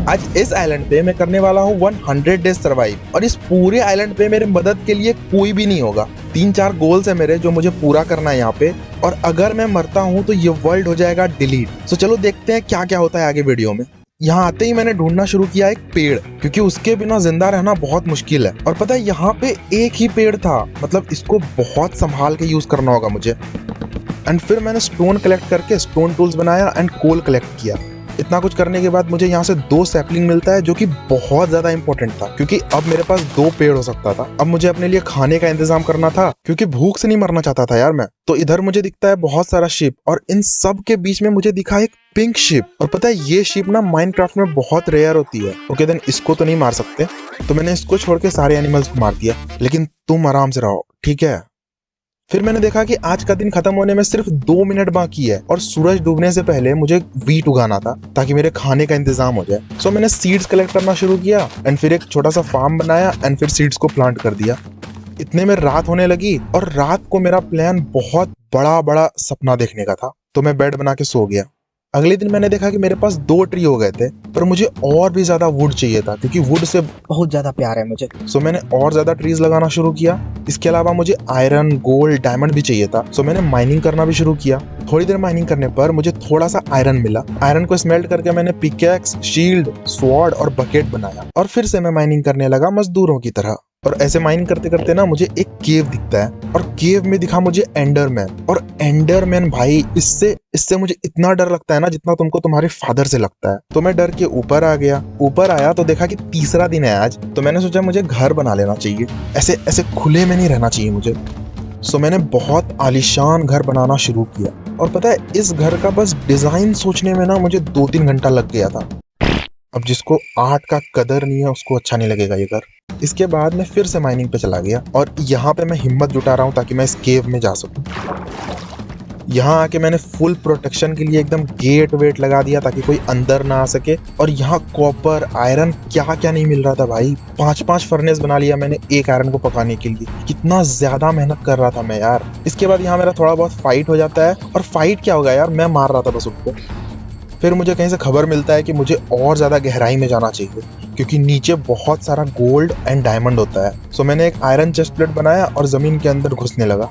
आज इस आइलैंड पे मैं करने वाला हूँ 100 डेज सर्वाइव और इस पूरे आइलैंड पे मेरे मदद के लिए कोई भी नहीं होगा। 3-4 गोल्स है मेरे जो मुझे पूरा करना है यहाँ पे, और अगर मैं मरता हूँ तो ये वर्ल्ड हो जाएगा डिलीट। तो चलो देखते हैं क्या क्या होता है आगे वीडियो में। यहाँ आते ही मैंने ढूंढना शुरू किया एक पेड़, क्योंकि उसके बिना जिंदा रहना बहुत मुश्किल है। और पता है यहाँ पे एक ही पेड़ था, मतलब इसको बहुत संभाल के यूज करना होगा मुझे। एंड फिर मैंने स्टोन कलेक्ट करके स्टोन टूल्स बनाया एंड कोल कलेक्ट किया। इतना कुछ करने के बाद मुझे यहाँ से 2 सैपलिंग मिलता है, जो कि बहुत ज्यादा इंपॉर्टेंट था, क्योंकि अब मेरे पास 2 पेड़ हो सकता था। अब मुझे अपने लिए खाने का इंतजाम करना था, क्योंकि भूख से नहीं मरना चाहता था यार मैं। तो इधर मुझे दिखता है बहुत सारा शिप, और इन सब के बीच में मुझे दिखा एक पिंक शिप। और पता है ये शिप ना माइनक्राफ्ट में बहुत रेयर होती है। ओके देन इसको तो नहीं मार सकते, तो मैंने इसको छोड़ के सारे एनिमल्स को मार दिया। लेकिन तुम आराम से रहो, ठीक है। फिर मैंने देखा कि आज का दिन खत्म होने में सिर्फ 2 मिनट बाकी है, और सूरज डूबने से पहले मुझे वीट उगाना था ताकि मेरे खाने का इंतजाम हो जाए। सो मैंने सीड्स कलेक्ट करना शुरू किया एंड फिर एक छोटा सा फार्म बनाया एंड फिर सीड्स को प्लांट कर दिया। इतने में रात होने लगी, और रात को मेरा प्लान बहुत बड़ा सपना देखने का था, तो मैं बेड बना के सो गया। अगले दिन मैंने देखा कि मेरे पास 2 ट्री हो गए थे, पर मुझे और भी ज्यादा वुड चाहिए था, क्योंकि वुड से बहुत ज्यादा प्यार है मुझे। सो मैंने और ज्यादा ट्रीज लगाना शुरू किया। इसके अलावा मुझे आयरन, गोल्ड, डायमंड भी चाहिए था। सो मैंने माइनिंग करना भी शुरू किया। थोड़ी देर माइनिंग करने पर मुझे थोड़ा सा आयरन मिला। आयरन को स्मेल्ट करके मैंने पिकैक्स, शील्ड, स्वॉर्ड और बकेट बनाया, और फिर से मैं माइनिंग करने लगा मजदूरों की तरह। और ऐसे माइनिंग करते करते ना मुझे एक केव दिखता है, और केव में दिखा मुझे एंडरमैन। और एंडरमैन भाई, इससे मुझे इतना डर लगता है ना जितना तुमको तुम्हारे फादर से लगता है। तो मैं डर के ऊपर आ गया। ऊपर आया तो देखा कि तीसरा दिन है आज, तो मैंने सोचा मुझे घर बना लेना चाहिए। ऐसे खुले में नहीं रहना चाहिए मुझे। सो मैंने बहुत आलीशान घर बनाना शुरू किया। और पता है इस घर का बस डिजाइन सोचने में ना मुझे 2-3 घंटा लग गया था। अब जिसको आर्ट का कदर नहीं है उसको अच्छा नहीं लगेगा ये घर। इसके बाद मैं फिर से माइनिंग पे चला गया, और यहाँ पे मैं हिम्मत जुटा रहा हूँ ताकि मैं इस केव में जा सकूँ। यहाँ आके मैंने फुल प्रोटेक्शन के लिए एकदम गेट वेट लगा दिया ताकि कोई अंदर ना आ सके। और यहाँ कॉपर, आयरन, क्या क्या नहीं मिल रहा था भाई। 5-5 फर्नेस बना लिया मैंने एक आयरन को पकाने के लिए। कितना ज्यादा मेहनत कर रहा था मैं यार। इसके बाद यहाँ मेरा थोड़ा बहुत फाइट हो जाता है, और फाइट क्या होगा यार, मैं मार रहा था बस उसको। फिर मुझे कहीं से खबर मिलता है कि मुझे और ज़्यादा गहराई में जाना चाहिए, क्योंकि नीचे बहुत सारा गोल्ड एंड डायमंड होता है। सो मैंने एक आयरन चेस्ट प्लेट बनाया और ज़मीन के अंदर घुसने लगा।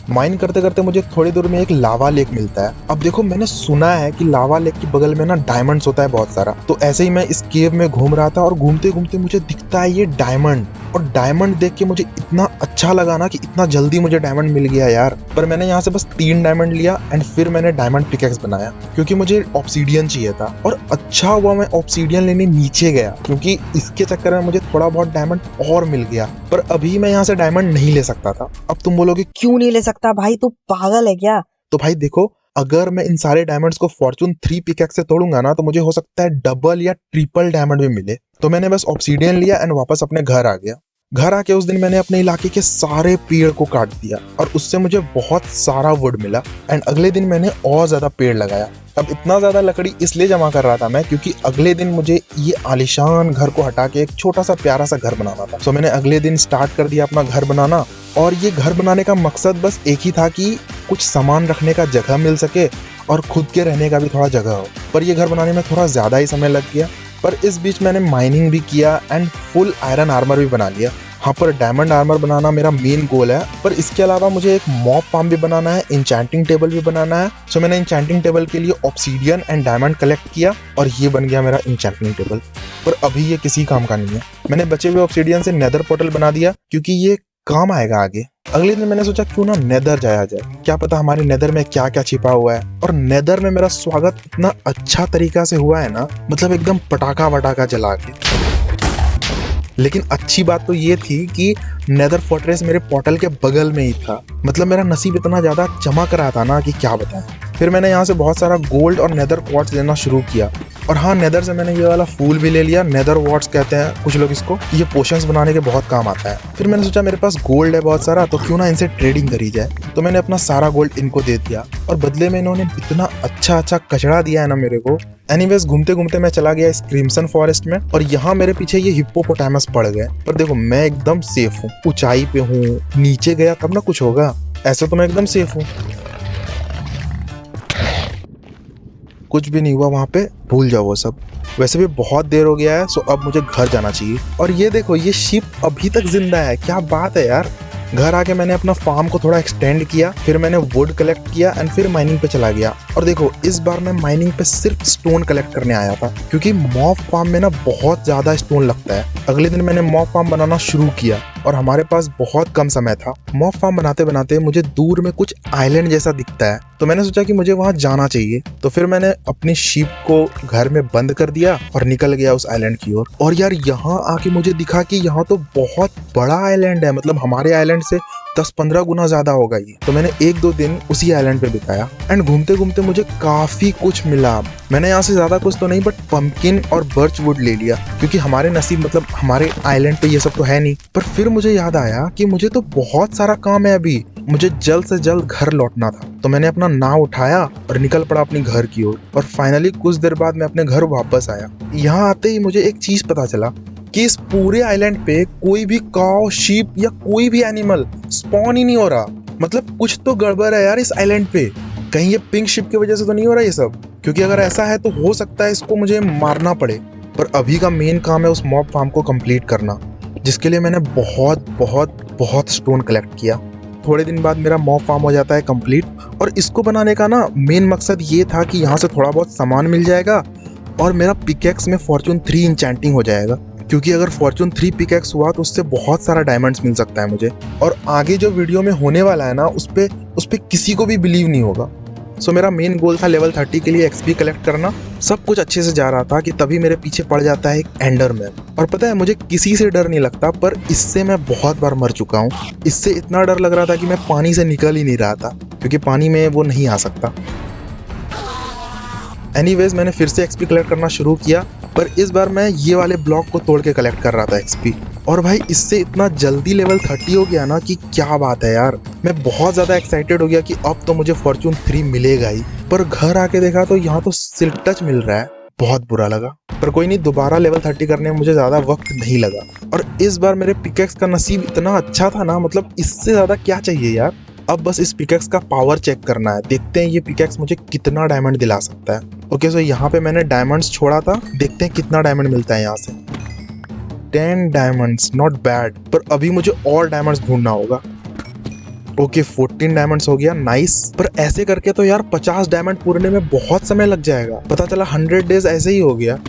माइन करते करते मुझे थोड़ी दूर में एक लावा लेक मिलता है। अब देखो मैंने सुना है कि लावा लेक के बगल में ना डायमंड्स होता है बहुत सारा। तो ऐसे ही मैं इस केव में घूम रहा था, और घूमते घूमते मुझे दिखता है ये डायमंड। और डायमंड देख के मुझे इतना अच्छा लगा ना कि इतना जल्दी मुझे डायमंड मिल गया यार। पर मैंने यहाँ से बस 3 डायमंड लिया एंड फिर मैंने डायमंड पिकैक्स बनाया, क्योंकि मुझे ऑब्सीडियन चाहिए था। और अच्छा हुआ मैं ऑब्सीडियन लेने नीचे गया, क्योंकि इसके चक्कर में मुझे थोड़ा बहुत डायमंड और मिल गया। पर अभी मैं यहाँ से डायमंड नहीं ले सकता था। अब तुम बोलोगे क्यों नहीं ले सकता भाई, तू पागल है क्या? तो भाई देखो, अगर मैं इन सारे डायमंड्स को फॉर्चून 3 पिकैक्स से तोड़ूंगा ना, तो मुझे हो सकता है डबल या ट्रिपल डायमंड भी मिले। तो मैंने बस ऑब्सीडियन लिया एंड वापस अपने घर आ गया। घर आके उस दिन मैंने अपने इलाके के सारे पेड़ को काट दिया, और उससे मुझे बहुत सारा वुड मिला। एंड अगले दिन मैंने और ज्यादा पेड़ लगाया। अब इतना ज्यादा लकड़ी इसलिए जमा कर रहा था मैं, क्योंकि अगले दिन मुझे ये आलीशान घर को हटा के एक छोटा सा प्यारा सा घर बनाना था। सो मैंने अगले दिन स्टार्ट कर दिया अपना घर बनाना। और ये घर बनाने का मकसद बस एक ही था कि कुछ सामान रखने का जगह मिल सके, और खुद के रहने का भी थोड़ा जगह हो। पर ये घर बनाने में थोड़ा ज्यादा ही समय लग गया। पर इस बीच मैंने माइनिंग भी किया एंड फुल आयरन आर्मर भी बना लिया। हाँ, पर डायमंड आर्मर बनाना मेरा मेन गोल है। पर इसके अलावा मुझे एक मॉब फार्म भी बनाना है, इंचैंटिंग टेबल भी बनाना है। सो मैंने इंचैंटिंग टेबल के लिए ऑब्सीडियन एंड डायमंड कलेक्ट किया, और ये बन गया मेरा इंचैंटिंग टेबल। पर अभी ये किसी काम का नहीं है। मैंने बचे हुए ऑब्सीडियन से नेदर पोर्टल बना दिया, क्योंकि ये काम आएगा आगे। अगले दिन मैंने सोचा क्यों ना नेदर जाया जाए, क्या पता हमारे नेदर में क्या क्या छिपा हुआ है। और नेदर में मेरा स्वागत इतना अच्छा तरीका से हुआ है ना, मतलब एकदम पटाखा वटाखा जला के। लेकिन अच्छी बात तो ये थी कि नेदर फोर्ट्रेस मेरे पोर्टल के बगल में ही था। मतलब मेरा नसीब इतना ज्यादा चमक रहा था ना कि क्या बताएं। फिर मैंने यहाँ से बहुत सारा गोल्ड और नेदर क्वार्ट्ज लेना शुरू किया। और हाँ, नेदर से मैंने ये वाला फूल भी ले लिया, नेदर वॉट्स कहते हैं कुछ लोग इसको। ये पोशंस बनाने के बहुत काम आता है। फिर मैंने सोचा मेरे पास गोल्ड है बहुत सारा, तो क्यों ना इनसे ट्रेडिंग करी जाए। तो मैंने अपना सारा गोल्ड इनको दे दिया, और बदले में इन्होंने इतना अच्छा कचड़ा दिया है ना मेरे को। एनीवेज, घूमते घूमते मैं चला गया इस क्रिम्सन फॉरेस्ट में, और यहाँ मेरे पीछे ये हिप्पोपोटामस पड़ गए। पर देखो मैं एकदम सेफ हूँ, ऊंचाई पे हूँ, नीचे गया तब ना कुछ होगा। ऐसे तो मैं एकदम सेफ हूँ। कुछ भी नहीं हुआ वहाँ पे, भूल जाओ वो सब। वैसे भी बहुत देर हो गया है, सो अब मुझे घर जाना चाहिए। और ये देखो, ये शिप अभी तक जिंदा है, क्या बात है यार। घर आके मैंने अपना फार्म को थोड़ा एक्सटेंड किया, फिर मैंने वुड कलेक्ट किया एंड फिर माइनिंग पे चला गया। और देखो, इस बार मैं माइनिंग पे सिर्फ स्टोन कलेक्ट करने आया था, क्योंकि मॉब फार्म में ना बहुत ज्यादा स्टोन लगता है। अगले दिन मैंने मॉब फार्म बनाना शुरू किया और हमारे पास बहुत कम समय था। मॉब फार्म बनाते बनाते मुझे दूर में कुछ आइलैंड जैसा दिखता है, तो मैंने सोचा कि मुझे वहां जाना चाहिए। तो फिर मैंने अपनी शीप को घर में बंद कर दिया और निकल गया उस आइलैंड की ओर। और यार, यहाँ आके मुझे दिखा कि यहाँ तो बहुत बड़ा आइलैंड है, मतलब हमारे आइलैंड से 10-15 गुना ज्यादा होगा ये। तो मैंने 1-2 दिन उसी आइलैंड पे बिताया एंड घूमते घूमते मुझे काफी कुछ मिला। मैंने यहाँ से ज्यादा कुछ तो नहीं, बट पंपकिन और बर्च वुड ले लिया, क्योंकि हमारे नसीब, मतलब हमारे आइलैंड पे ये सब तो है नहीं। पर फिर मुझे याद आया कि मुझे तो बहुत सारा काम है अभी, मुझे जल्द से जल्द घर लौटना था। तो मैंने अपना नाव उठाया और निकल पड़ा अपने घर की ओर। और फाइनली कुछ देर बाद मैं अपने घर वापस आया। यहाँ आते ही मुझे एक चीज पता चला कि इस पूरे आइलैंड पे कोई भी काऊ, शीप या कोई भी एनिमल स्पॉन ही नहीं हो रहा। मतलब कुछ तो गड़बड़ है यार इस आइलैंड पे। कहीं ये पिंक शिप की वजह से तो नहीं हो रहा ये सब? क्योंकि अगर ऐसा है तो हो सकता है इसको मुझे मारना पड़े। पर अभी का मेन काम है उस मॉब फार्म को कंप्लीट करना, जिसके लिए मैंने बहुत बहुत बहुत स्टोन कलेक्ट किया। थोड़े दिन बाद मेरा मॉब फार्म हो जाता है कंप्लीट। और इसको बनाने का ना मेन मकसद ये था कि यहाँ से थोड़ा बहुत सामान मिल जाएगा और मेरा पिकेक्स में फॉर्चून 3 इंचेंटिंग हो जाएगा। क्योंकि अगर फॉर्चून 3 पिकेक्स हुआ तो उससे बहुत सारा डायमंड्स मिल सकता है मुझे। और आगे जो वीडियो में होने वाला है ना, उस पे किसी को भी बिलीव नहीं होगा। सो मेरा मेन गोल था लेवल 30 के लिए एक्सपी कलेक्ट करना। सब कुछ अच्छे से जा रहा था कि तभी मेरे पीछे पड़ जाता है एक एंडरमैन। और पता है, मुझे किसी से डर नहीं लगता, पर इससे मैं बहुत बार मर चुका हूँ। इससे इतना डर लग रहा था कि मैं पानी से निकल ही नहीं रहा था, क्योंकि पानी में वो नहीं आ सकता। एनीवेज, मैंने फिर से एक्सपी कलेक्ट करना शुरू किया, पर इस बार मैं ये वाले ब्लॉक को तोड़ के कलेक्ट कर रहा था एक्सपी। और भाई, इससे इतना जल्दी लेवल 30 हो गया ना कि क्या बात है यार। मैं बहुत ज़्यादा एक्साइटेड हो गया कि अब तो मुझे फॉर्चून 3 मिलेगा ही। पर घर आके देखा तो यहाँ तो सिल्क टच मिल रहा है, बहुत बुरा लगा। पर कोई नहीं, दोबारा लेवल 30 करने में मुझे ज़्यादा वक्त नहीं लगा। और इस बार मेरे पिकेक्स का नसीब इतना अच्छा था ना, मतलब इससे ज़्यादा क्या चाहिए यार। अब बस इस पिकेक्स का पावर चेक करना है। देखते हैं ये पिकेक्स मुझे कितना डायमंड दिला सकता है। ओके, सो यहाँ पे मैंने डायमंड्स छोड़ा था, देखते हैं कितना डायमंड मिलता है यहाँ से। 10 डायमंड्स, नॉट बैड। पर अभी मुझे और डायमंड्स ढूंढना होगा। ओके, 14 डायमंड्स हो गया, नाइस। पर ऐसे करके तो यार 50 डायमंड पूरने में बहुत समय लग जाएगा। पता चला 100 डेज ऐसे ही हो गया।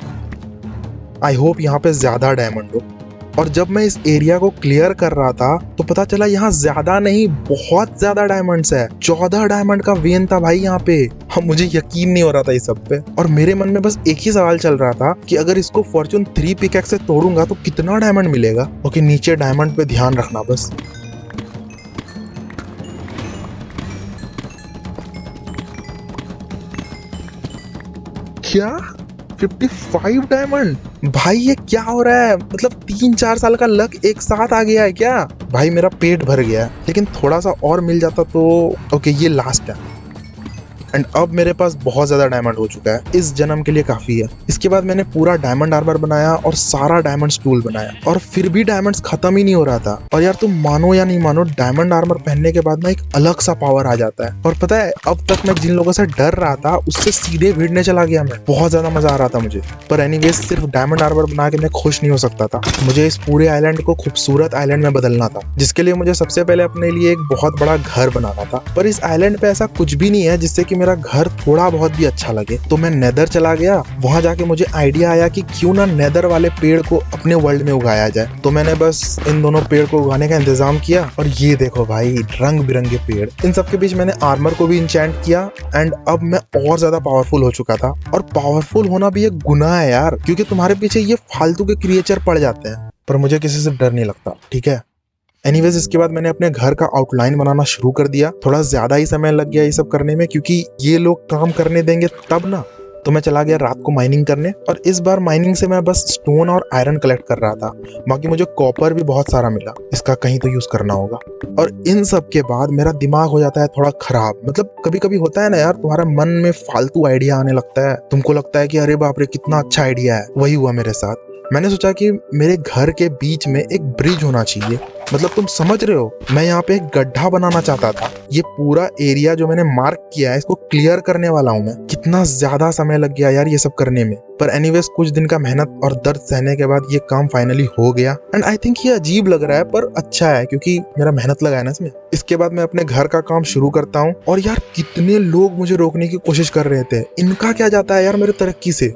आई होप यहाँ पे ज्यादा डायमंड हो। और जब मैं इस एरिया को क्लियर कर रहा था तो पता चला यहाँ ज्यादा नहीं, बहुत ज्यादा डायमंड्स है। 14 डायमंड का वेन था भाई यहाँ पे। हम मुझे यकीन नहीं हो रहा था इस सब पे। और मेरे मन में बस एक ही सवाल चल रहा था कि अगर इसको फॉर्चून 3 पिकेक्स से तोड़ूंगा तो कितना डायमंड मिलेगा। ओके, नीचे डायमंड पे ध्यान रखना बस। क्या 55 डायमंड? भाई ये क्या हो रहा है? मतलब 3-4 साल का लक एक साथ आ गया है क्या? भाई मेरा पेट भर गया है, लेकिन थोड़ा सा और मिल जाता तो। ओके, ये लास्ट है। एंड अब मेरे पास बहुत ज्यादा डायमंड हो चुका है, इस जन्म के लिए काफी है। इसके बाद मैंने पूरा डायमंड आर्मर बनाया और सारा डायमंड टूल बनाया, और फिर भी डायमंड्स खत्म ही नहीं हो रहा था। और यार, तुम मानो या नहीं मानो, डायमंड आर्मर पहनने के बाद ना एक अलग सा पावर आ जाता है। और पता है, अब तक मैं जिन लोगों से डर रहा था उससे सीधे भिड़ने चला गया मैं। बहुत ज्यादा मजा आ रहा था मुझे। पर एनीवेज, सिर्फ डायमंड आर्मर बना के मैं खुश नहीं हो सकता था। मुझे इस पूरे आइलैंड को खूबसूरत आइलैंड में बदलना था, जिसके लिए मुझे सबसे पहले अपने लिए एक बहुत बड़ा घर बनाना था। पर इस आइलैंड पे ऐसा कुछ भी नहीं है जिससे कि मेरा घर थोड़ा बहुत भी अच्छा लगे। तो मैं नेदर चला गया। वहां जाके मुझे आइडिया आया कि क्यों ना नेदर वाले पेड़ को अपने वर्ल्ड में उगाया जाए। तो मैंने बस इन दोनों पेड़ को उगाने का इंतजाम किया। और ये देखो भाई, रंग बिरंगे पेड़। इन सबके बीच मैंने आर्मर को भी इंचेंट किया। एंड अब मैं और ज्यादा पावरफुल हो चुका था। और पावरफुल होना भी एक गुनाह है यार, क्योंकि तुम्हारे पीछे ये फालतू के क्रिएचर पड़ जाते हैं। पर मुझे किसी से डर नहीं लगता, ठीक है। एनीवेज, इसके बाद मैंने अपने घर का आउटलाइन बनाना शुरू कर दिया। थोड़ा ज्यादा ही समय लग गया ये सब करने में, क्योंकि ये लोग काम करने देंगे तब ना। तो मैं चला गया रात को माइनिंग करने। और इस बार माइनिंग से मैं बस स्टोन और आयरन कलेक्ट कर रहा था। बाकी मुझे कॉपर भी बहुत सारा मिला, इसका कहीं तो यूज करना होगा। और इन सब के बाद मेरा दिमाग हो जाता है थोड़ा खराब। मतलब कभी कभी होता है ना यार, तुम्हारे मन में फालतू आइडिया आने लगता है। तुमको लगता है कि अरे बाप रे, कितना अच्छा आइडिया है। वही हुआ मेरे साथ। मैंने सोचा कि मेरे घर के बीच में एक ब्रिज होना चाहिए। मतलब तुम समझ रहे हो, मैं यहाँ पे एक गड्ढा बनाना चाहता था। ये पूरा एरिया जो मैंने मार्क किया है इसको क्लियर करने वाला हूँ मैं। कितना ज्यादा समय लग गया यार ये सब करने में, पर एनीवेज कुछ दिन का मेहनत और दर्द सहने के बाद ये काम फाइनली हो गया। एंड आई थिंक ये अजीब लग रहा है पर अच्छा है क्योंकि मेरा मेहनत लगा है ना इसमें। इसके बाद मैं अपने घर का काम शुरू करता हूँ। और यार कितने लोग मुझे रोकने की कोशिश कर रहे थे, इनका क्या जाता है यार मेरे तरक्की से।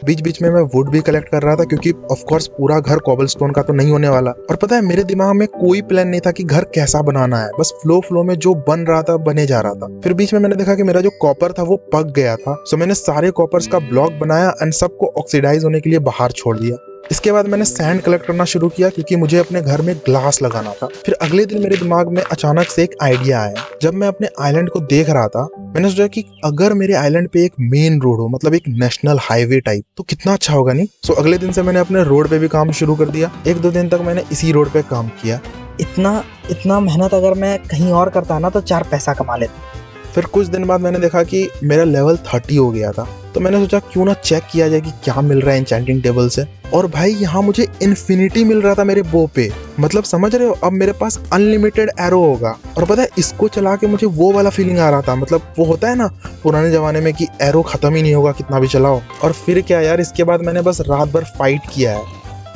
बीच बीच में मैं वुड भी कलेक्ट कर रहा था क्योंकि ऑफ कोर्स पूरा घर कॉबलस्टोन का तो नहीं होने वाला। और पता है मेरे दिमाग में कोई प्लान नहीं था कि घर कैसा बनाना है, बस फ्लो में जो बन रहा था बने जा रहा था। फिर बीच में मैंने देखा कि मेरा जो कॉपर था वो पक गया था, सो मैंने सारे कॉपर्स का ब्लॉक बनाया एंड सबको ऑक्सीडाइज होने के लिए बाहर छोड़ दिया। इसके बाद मैंने सैंड कलेक्ट करना शुरू किया क्योंकि मुझे अपने घर में ग्लास लगाना था। फिर अगले दिन मेरे दिमाग में अचानक से एक आइडिया आया। जब मैं अपने आइलैंड को देख रहा था मैंने सोचा कि अगर मेरे आइलैंड पे एक मेन रोड हो, मतलब एक नेशनल हाईवे टाइप, तो कितना अच्छा होगा नहीं। सो अगले दिन से मैंने अपने रोड पे भी काम शुरू कर दिया। 1-2 दिन तक मैंने इसी रोड पे काम किया। इतना मेहनत अगर मैं कहीं और करता ना तो 4 पैसा कमा लेता। फिर कुछ दिन बाद मैंने देखा कि मेरा लेवल 30 हो गया था, तो मैंने सोचा क्यों ना चेक किया जाए कि क्या मिल रहा है एन्चेंटिंग टेबल से। और भाई यहाँ मुझे इन्फिनिटी मिल रहा था मेरे बो पे। मतलब समझ रहे हो, अब मेरे पास अनलिमिटेड एरो होगा। और पता है इसको चला के मुझे वो वाला फीलिंग आ रहा था, मतलब वो होता है ना पुराने जमाने में कि एरो खत्म ही नहीं होगा कितना भी चलाओ। और फिर क्या यार, इसके बाद मैंने बस रात भर फाइट किया है,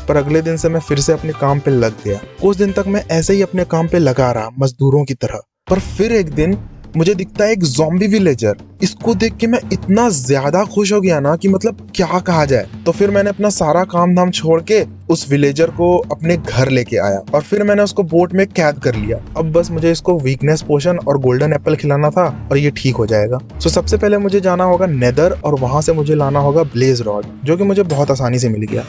पर अगले दिन से मैं फिर से अपने काम पे लग गया। कुछ दिन तक मैं ऐसे ही अपने काम पे लगा रहा मजदूरों की तरह। पर फिर एक दिन मुझे दिखता है एक ज़ॉम्बी विलेजर। इसको देख के मैं इतना ज्यादा खुश हो गया ना कि मतलब क्या कहा जाए। तो फिर मैंने अपना सारा काम धाम छोड़ के उस विलेजर को अपने घर लेके आया और फिर मैंने उसको बोट में कैद कर लिया। अब बस मुझे इसको वीकनेस पोशन और गोल्डन एप्पल खिलाना था और ये ठीक हो जाएगा। सो सबसे पहले मुझे जाना होगा नेदर और वहां से मुझे लाना होगा ब्लेज रॉड, जो कि मुझे बहुत आसानी से मिल गया।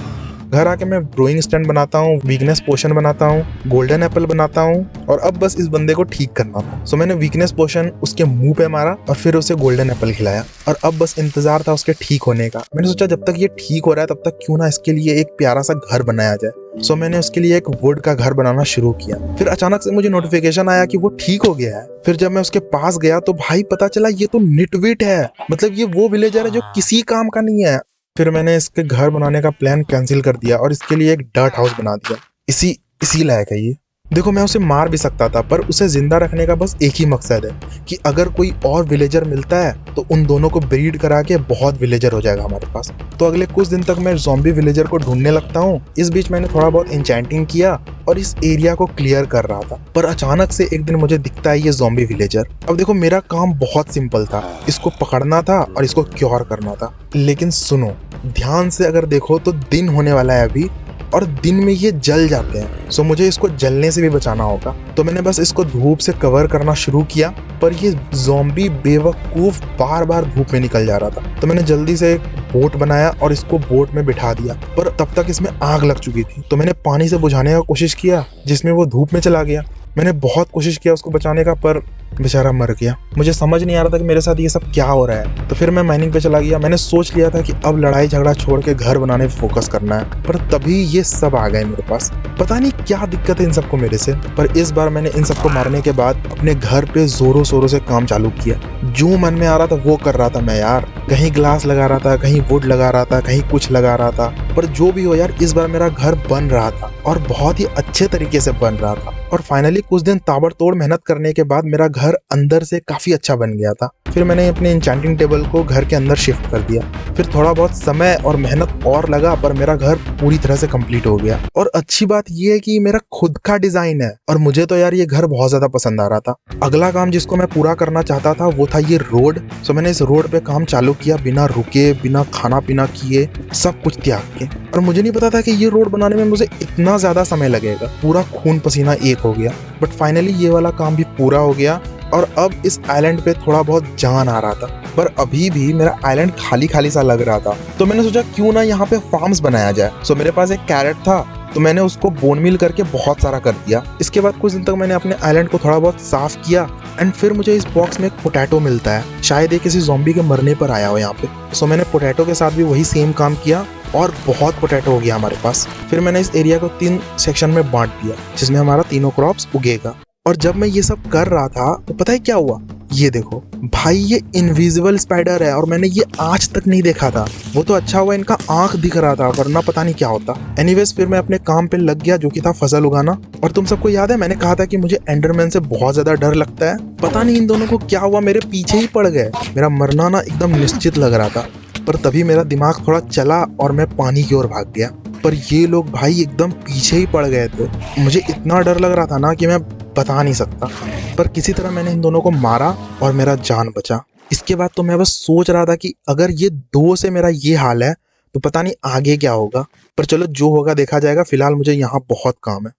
घर आके मैं ब्रोइंग स्टैंड बनाता हूँ, वीकनेस पोशन बनाता हूँ, गोल्डन एप्पल बनाता हूँ और अब बस इस बंदे को ठीक करना था। सो मैंने वीकनेस पोशन उसके मुंह पे मारा और फिर उसे गोल्डन एप्पल खिलाया और अब बस इंतजार था उसके ठीक होने का। मैंने सोचा जब तक ये ठीक हो रहा है तब तक क्यों ना इसके लिए एक प्यारा सा घर बनाया जाए। सो मैंने उसके लिए एक वुड का घर बनाना शुरू किया। फिर अचानक से मुझे नोटिफिकेशन आया कि वो ठीक हो गया है। फिर जब मैं उसके पास गया तो भाई पता चला ये तो निटविट है, मतलब ये वो विलेजर है जो किसी काम का नहीं है। फिर मैंने इसके घर बनाने का प्लान कैंसिल कर दिया और इसके लिए एक डर्ट हाउस बना दिया। इसी लायक है ये। देखो मैं उसे मार भी सकता था, पर उसे जिंदा रखने का बस एक ही मकसद है कि अगर कोई और विलेजर मिलता है तो उन दोनों को ब्रीड करा के बहुत विलेजर हो जाएगा हमारे पास। तो अगले कुछ दिन तक मैं ज़ॉम्बी विलेजर को ढूंढने लगता हूँ। इस बीच मैंने थोड़ा बहुत एन्चेंटिंग किया और इस एरिया को क्लियर कर रहा था, पर अचानक से एक दिन मुझे दिखता है ये ज़ॉम्बी विलेजर। अब देखो मेरा काम बहुत सिंपल था, इसको पकड़ना था और इसको क्योर करना था। लेकिन सुनो ध्यान से, अगर देखो तो दिन होने वाला है अभी और दिन में ये जल जाते हैं। सो मुझे इसको जलने से भी बचाना होगा। तो मैंने बस इसको धूप से कवर करना शुरू किया, पर ये ज़ॉम्बी बेवकूफ बार बार धूप में निकल जा रहा था। तो मैंने जल्दी से एक बोट बनाया और इसको बोट में बिठा दिया, पर तब तक इसमें आग लग चुकी थी। तो मैंने पानी से बुझाने का कोशिश किया जिसमें वो धूप में चला गया। मैंने बहुत कोशिश किया उसको बचाने का, पर बेचारा मर गया। मुझे समझ नहीं आ रहा था कि मेरे साथ ये सब क्या हो रहा है। तो फिर मैं माइनिंग पे चला गया। मैंने सोच लिया था कि अब लड़ाई झगड़ा छोड़ के घर बनाने पे फोकस करना है, पर तभी ये सब आ गए मेरे पास। पता नहीं क्या दिक्कत है इन सबको मेरे से, पर इस बार मैंने इन सबको मारने के बाद अपने घर पे जोरों शोरों से काम चालू किया। जो मन में आ रहा था वो कर रहा था मैं यार। कहीं ग्लास लगा रहा था, कहीं वुड लगा रहा था, कहीं कुछ लगा रहा था, पर जो भी हो यार इस बार मेरा घर बन रहा था और बहुत ही अच्छे तरीके से बन रहा था। और फाइनली कुछ दिन ताबड़तोड़ मेहनत करने के बाद मेरा घर अंदर से काफी अच्छा बन गया था। फिर मैंने अपने एन्चेंटिंग टेबल को घर के अंदर शिफ्ट कर दिया। फिर थोड़ा बहुत समय और मेहनत और लगा, पर मेरा घर पूरी तरह से कंप्लीट हो गया। और अच्छी बात यह है कि मेरा खुद का डिजाइन है और मुझे तो यार ये घर बहुत ज्यादा पसंद आ रहा था। अगला काम जिसको मैं पूरा करना चाहता था वो था ये रोड। सो मैंने इस रोड पे काम चालू किया, बिना रुके, बिना खाना पीना किए, सब कुछ त्याग के। और मुझे नहीं पता था कि ये रोड बनाने में मुझे इतना ज्यादा समय लगेगा। पूरा खून पसीना एक हो गया, बट फाइनली ये वाला काम भी पूरा हो गया और अब इस आइलैंड पे थोड़ा बहुत जान आ रहा था। पर अभी भी मेरा आइलैंड खाली खाली सा लग रहा था। तो मैंने सोचा क्यों ना यहाँ पे फार्म्स बनाया जाए। सो मेरे पास एक कैरेट था, तो मैंने उसको बोन मील करके बहुत सारा कर दिया। इसके बाद कुछ दिन तक मैंने अपने आइलैंड को थोड़ा बहुत साफ किया एंड फिर मुझे इस बॉक्स में एक पोटैटो मिलता है। शायद ये किसी ज़ॉम्बी के मरने पर आया हो यहाँ पे। सो मैंने पोटैटो के साथ भी वही सेम काम किया और बहुत पोटैटो हो गया हमारे पास। फिर मैंने इस एरिया को 3 सेक्शन में बांट दिया जिसमें हमारा तीनों क्रॉप्स उगेगा। और जब मैं ये सब कर रहा था तो पता है क्या हुआ, ये देखो भाई, ये इनविजिबल स्पाइडर है और मैंने ये आज तक नहीं देखा था। वो तो अच्छा हुआ इनका आंख दिख रहा था, वरना पता नहीं क्या होता। एनीवेज फिर मैं अपने काम पे लग गया, जो कि था फसल उगाना। और तुम सबको याद है मैंने कहा था कि मुझे एंडरमैन से बहुत ज्यादा डर लगता है। पता नहीं इन दोनों को क्या हुआ, मेरे पीछे ही पड़ गए। मेरा मरना ना एकदम निश्चित लग रहा था, पर तभी मेरा दिमाग थोड़ा चला और मैं पानी की ओर भाग गया। पर ये लोग भाई एकदम पीछे ही पड़ गए थे। मुझे इतना डर लग रहा था ना कि मैं बता नहीं सकता। पर किसी तरह मैंने इन दोनों को मारा और मेरा जान बचा। इसके बाद तो मैं बस सोच रहा था कि अगर ये दो से मेरा ये हाल है तो पता नहीं आगे क्या होगा। पर चलो, जो होगा देखा जाएगा। फिलहाल मुझे यहाँ बहुत काम है।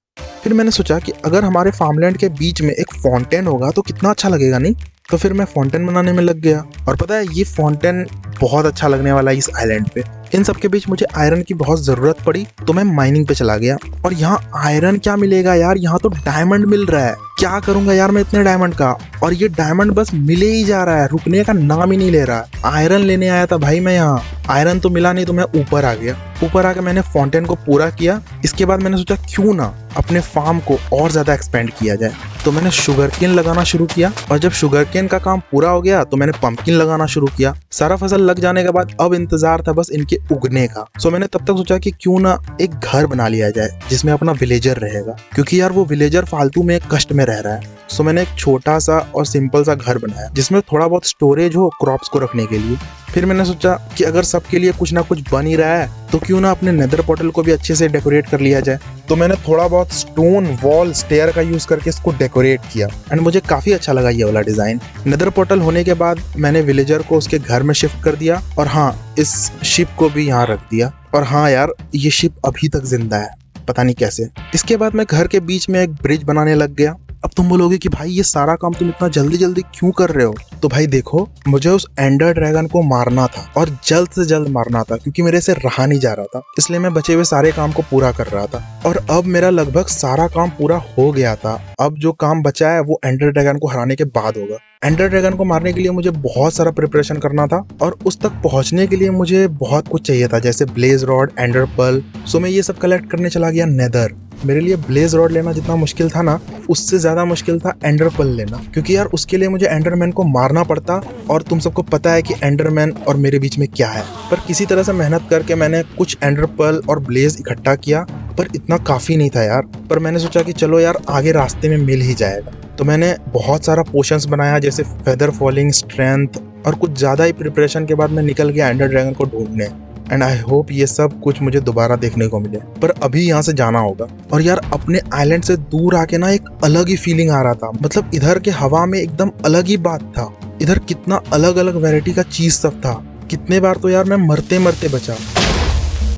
फिर मैंने सोचा कि अगर हमारे फार्मलैंड के बीच में एक फाउंटेन होगा तो कितना अच्छा लगेगा, नहीं? तो फिर मैं फाउंटेन बनाने में लग गया। और पता है, ये फाउंटेन बहुत अच्छा लगने वाला है इस आइलैंड पे। इन सब के बीच मुझे आयरन की बहुत जरूरत पड़ी, तो मैं माइनिंग पे चला गया। और यहाँ आयरन क्या मिलेगा यार, यहाँ तो डायमंड मिल रहा है। क्या करूंगा यार मैं इतने डायमंड का? और ये डायमंड बस मिले ही जा रहा है, रुकने का नाम ही नहीं ले रहा है। आयरन लेने आया था भाई मैं यहाँ, आयरन तो मिला नहीं, तो मैं ऊपर आ गया। ऊपर आके मैंने फाउंटेन को पूरा किया। इसके बाद मैंने सोचा क्यों ना अपने फार्म को और ज्यादा एक्सपेंड किया जाए। तो मैंने शुगर केन लगाना शुरू किया, और जब शुगर केन का काम पूरा हो गया तो मैंने पंपकिन लगाना शुरू किया। सारा फसल लग जाने के बाद अब इंतजार था बस इनके उगने का। सो मैंने तब तक सोचा कि क्यों ना एक घर बना लिया जाए जिसमें अपना विलेजर रहेगा, क्योंकि यार वो विलेजर फालतू में कष्ट में रह रहा है। सो मैंने एक छोटा सा और सिंपल सा घर बनाया जिसमें थोड़ा बहुत स्टोरेज हो क्रॉप्स को रखने के लिए। फिर मैंने सोचा कि अगर सबके लिए कुछ ना कुछ बन ही रहा है तो क्यों ना अपने नेदर पोर्टल को भी अच्छे से डेकोरेट कर लिया जाए। तो मैंने थोड़ा बहुत स्टोन वॉल स्टेयर का यूज करके इसको डेकोरेट किया, एंड मुझे काफी अच्छा लगा ये वाला डिजाइन। नेदर पोर्टल होने के बाद मैंने विलेजर को उसके घर में शिफ्ट कर दिया, और हाँ, इस शिप को भी यहाँ रख दिया। और हाँ यार, ये शिप अभी तक जिंदा है, पता नहीं कैसे। इसके बाद मैं घर के बीच में एक ब्रिज बनाने लग गया। अब तुम बोलोगे कि भाई ये सारा काम तुम इतना जल्दी जल्दी क्यों कर रहे हो? तो भाई देखो, मुझे उस एंडर ड्रैगन को मारना था, और जल्द से जल्द मारना था, क्योंकि मेरे से रहा नहीं जा रहा था। इसलिए मैं बचे हुए सारे काम को पूरा कर रहा था। और अब मेरा लगभग सारा काम पूरा हो गया था। अब जो काम बचा है वो एंडर ड्रैगन को हराने के बाद होगा। एंडर ड्रैगन को मारने के लिए मुझे बहुत सारा प्रिपरेशन करना था, और उस तक पहुंचने के लिए मुझे बहुत कुछ चाहिए था, जैसे ब्लेज रॉड, एंडर पर्ल। सो मैं ये सब कलेक्ट करने चला गया नेदर। मेरे लिए ब्लेज रॉड लेना जितना मुश्किल था ना, उससे ज्यादा मुश्किल था एंडर पर्ल लेना, क्योंकि यार उसके लिए मुझे एंडरमैन को मारना पड़ता, और तुम सबको पता है कि एंडरमैन और मेरे बीच में क्या है। पर किसी तरह से मेहनत करके मैंने कुछ एंडर पर्ल और ब्लेज इकट्ठा किया, पर इतना काफी नहीं था यार। पर मैंने सोचा कि चलो यार, आगे रास्ते में मिल ही जाएगा। तो मैंने बहुत सारा पोशंस बनाया, जैसे फेदर फॉलिंग, स्ट्रेंथ, और कुछ ज्यादा ही प्रिपरेशन के बाद मैं निकल गया एंडर ड्रैगन को ढूंढने। एंड आई होप ये सब कुछ मुझे दोबारा देखने को मिले, पर अभी यहाँ से जाना होगा। और यार, अपने आइलैंड से दूर आके ना एक अलग ही फीलिंग आ रहा था। मतलब इधर के हवा में एकदम अलग ही बात था। इधर कितना अलग अलग वैरायटी का चीज सब था। कितने बार तो यार मैं मरते मरते बचा।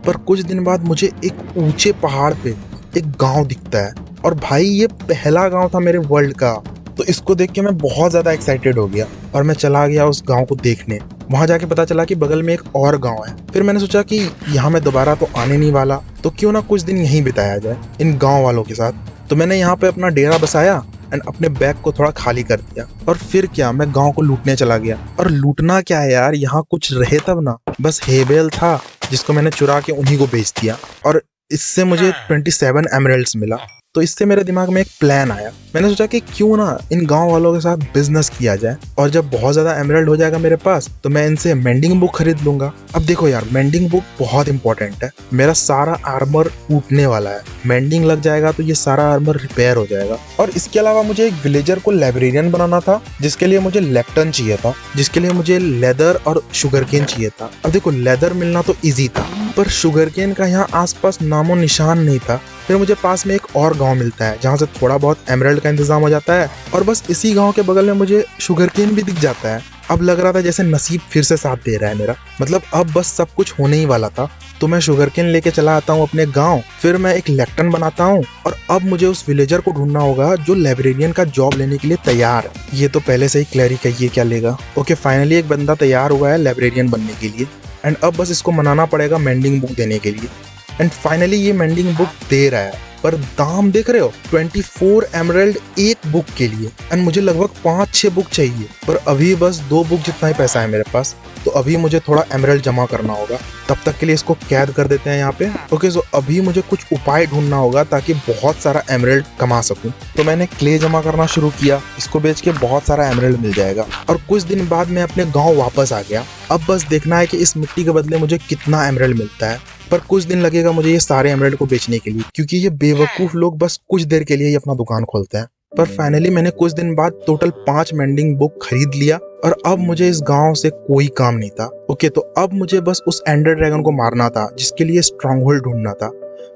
पर कुछ दिन बाद मुझे एक ऊंचे पहाड़ पे एक गांव दिखता है, और भाई ये पहला गांव था मेरे वर्ल्ड का। तो इसको देख के मैं बहुत ज्यादा एक्साइटेड हो गया, और मैं चला गया उस गांव को देखने। वहां जाके पता चला कि बगल में एक और गांव है। फिर मैंने सोचा कि यहाँ मैं दोबारा तो आने नहीं वाला, तो क्यों ना कुछ दिन यहीं बिताया जाए इन गांव वालों के साथ। तो मैंने यहाँ पे अपना डेरा बसाया, एंड अपने बैग को थोड़ा खाली कर दिया। और फिर क्या, मैं गांव को लूटने चला गया। और लूटना क्या है यार, यहाँ कुछ रहे तब ना। बस हेबेल था जिसको मैंने चुरा के उन्हीं को बेच दिया, और इससे मुझे 27 एमरल्ड्स मिला। तो इससे मेरे दिमाग में एक प्लान आया। मैंने सोचा कि क्यों ना इन गांव वालों के साथ बिजनेस किया जाए, और जब बहुत ज्यादा एमरल्ड हो जाएगा मेरे पास तो मैं इनसे मेंडिंग बुक खरीद लूंगा। अब देखो यार, मेंडिंग बुक बहुत इंपॉर्टेंट है। मेरा सारा आर्मर टूटने वाला है, मेंडिंग लग जाएगा तो ये सारा आर्मर रिपेयर हो जाएगा। और इसके अलावा मुझे एक विलेजर को लाइब्रेरियन बनाना था, जिसके लिए मुझे लेक्टन चाहिए था, जिसके लिए मुझे लेदर और शुगर केन चाहिए था। अब देखो, लेदर मिलना तो ईजी था, पर शुगर केन का यहाँ आसपास नामो निशान नहीं था। फिर मुझे पास में एक और गांव मिलता है जहाँ से थोड़ा बहुत एमरल्ड का इंतजाम हो जाता है, और बस इसी गांव के बगल में मुझे शुगर केन भी दिख जाता है। अब लग रहा था जैसे नसीब फिर से साथ दे रहा है मेरा। मतलब अब बस सब कुछ होने ही वाला था। तो मैं शुगर केन लेके चला आता हूँ अपने गांव। फिर मैं एक लेक्टन बनाता हूँ, और अब मुझे उस विलेजर को ढूंढना होगा जो लाइब्रेरियन का जॉब लेने के लिए तैयार है। ये तो पहले से ही क्लैरिक है, ये क्या लेगा। ओके, फाइनली एक बंदा तैयार हुआ है लाइब्रेरियन बनने के लिए, एंड अब बस इसको मनाना पड़ेगा मेंडिंग बुक देने के लिए। एंड फाइनली ये मेंडिंग बुक दे रहा है, पर दाम देख रहे हो, 24 एमरल्ड एक बुक के लिए। एंड मुझे लगभग 5-6 बुक चाहिए, पर अभी बस 2 बुक जितना ही पैसा है मेरे पास। तो अभी मुझे थोड़ा एमराल्ड जमा करना होगा। तब तक के लिए इसको कैद कर देते हैं यहाँ पे। ओके, सो अभी मुझे कुछ उपाय ढूंढना होगा ताकि बहुत सारा एमराल्ड कमा सकूं। तो मैंने क्ले जमा करना शुरू किया, इसको बेच के बहुत सारा एमराल्ड मिल जाएगा। और कुछ दिन बाद मैं अपने गाँव वापस आ गया। अब बस देखना है कि इस मिट्टी के बदले मुझे कितना एमराल्ड मिलता है। पर कुछ दिन लगेगा मुझे ये सारे एमराल्ड को बेचने के लिए, क्योंकि ये बेवकूफ लोग बस कुछ देर के लिए ही अपना दुकान खोलते हैं। पर फाइनली मैंने कुछ दिन बाद टोटल 5 मेंडिंग बुक खरीद लिया और अब मुझे इस गांव से कोई काम नहीं था। ओके, तो अब मुझे बस उस एंडर ड्रैगन को मारना था जिसके लिए स्ट्रांग होल्ड ढूंढना था।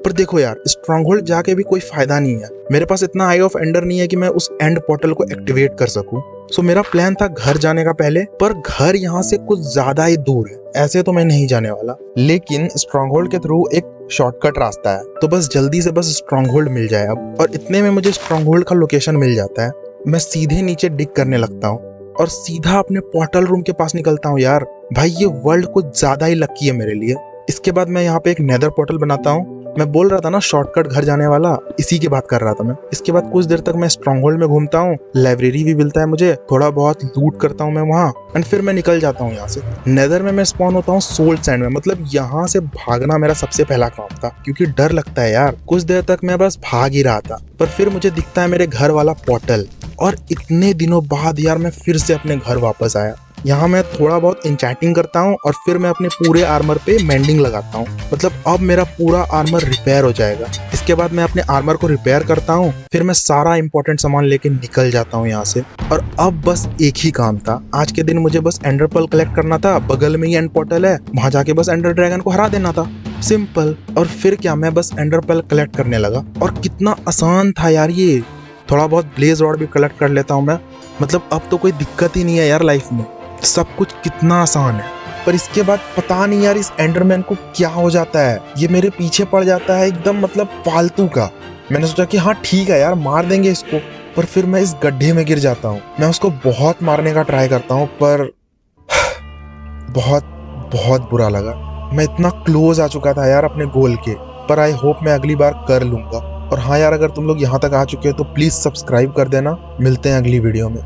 पर देखो यार, स्ट्रांग होल्ड जाके भी कोई फायदा नहीं है। मेरे पास इतना आई ऑफ एंडर नहीं है कि मैं उस एंड पोर्टल को एक्टिवेट कर सकूं। सो मेरा प्लान था घर जाने का पहले, पर घर यहाँ से कुछ ज्यादा ही दूर है, ऐसे तो मैं नहीं जाने वाला। लेकिन स्ट्रांग होल्ड के थ्रू एक शॉर्टकट रास्ता है, तो बस जल्दी से बस स्ट्रांग होल्ड मिल जाए अब। और इतने में मुझे स्ट्रांग होल्ड का लोकेशन मिल जाता है। मैं सीधे नीचे डिग करने लगता हूँ और सीधा अपने पोर्टल रूम के पास निकलता हूँ। यार भाई, ये वर्ल्ड कुछ ज्यादा ही लकी है मेरे लिए। इसके बाद मैं यहाँ पे एक नेदर पोर्टल बनाता हूँ। मैं बोल रहा था ना शॉर्टकट घर जाने वाला, इसी की बात कर रहा था मैं। इसके बाद कुछ देर तक मैं स्ट्रांग होल्ड में घूमता हूँ, लाइब्रेरी भी मिलता है मुझे, थोड़ा बहुत लूट करता हूँ मैं वहाँ, एंड फिर मैं निकल जाता हूँ यहाँ से। नेदर में मैं स्पॉन होता हूँ सोल सैंड में। मतलब यहाँ से भागना मेरा सबसे पहला काम था, क्योंकि डर लगता है यार। कुछ देर तक मैं बस भाग ही रहा था, पर फिर मुझे दिखता है मेरे घर वाला पोर्टल। और इतने दिनों बाद यार मैं फिर से अपने घर वापस आया। यहाँ मैं थोड़ा बहुत इंचैंटिंग करता हूँ और फिर मैं अपने पूरे आर्मर पे मेंडिंग लगाता हूँ। मतलब अब मेरा पूरा आर्मर रिपेयर हो जाएगा। इसके बाद मैं अपने आर्मर को रिपेयर करता हूँ, फिर मैं सारा इंपॉर्टेंट सामान लेके निकल जाता हूँ यहाँ से। और अब बस एक ही काम था आज के दिन, मुझे बस एंडर पर्ल कलेक्ट करना था। बगल में ही एंड पोर्टल है, वहां जाके बस एंडर ड्रैगन को हरा देना था, सिंपल। और फिर क्या, मैं बस एंडर पर्ल कलेक्ट करने लगा। और कितना आसान था यार ये। थोड़ा बहुत ब्लेज रॉड भी कलेक्ट कर लेता हूँ मैं। मतलब अब तो कोई दिक्कत ही नहीं है यार लाइफ में, सब कुछ कितना आसान है। पर इसके बाद पता नहीं यार इस एंडरमैन को क्या हो जाता है, ये मेरे पीछे पड़ जाता है एकदम, मतलब फालतू का। मैंने सोचा कि हाँ ठीक है यार, मार देंगे इसको, पर फिर मैं इस गड्ढे में गिर जाता हूँ। मैं उसको बहुत मारने का ट्राई करता हूँ, पर बहुत बहुत बुरा लगा। मैं इतना क्लोज आ चुका था यार अपने गोल के, पर आई होप मैं अगली बार कर लूंगा। और हाँ यार, अगर तुम लोग यहाँ तक आ चुके हो तो प्लीज सब्सक्राइब कर देना। मिलते हैं अगली वीडियो में।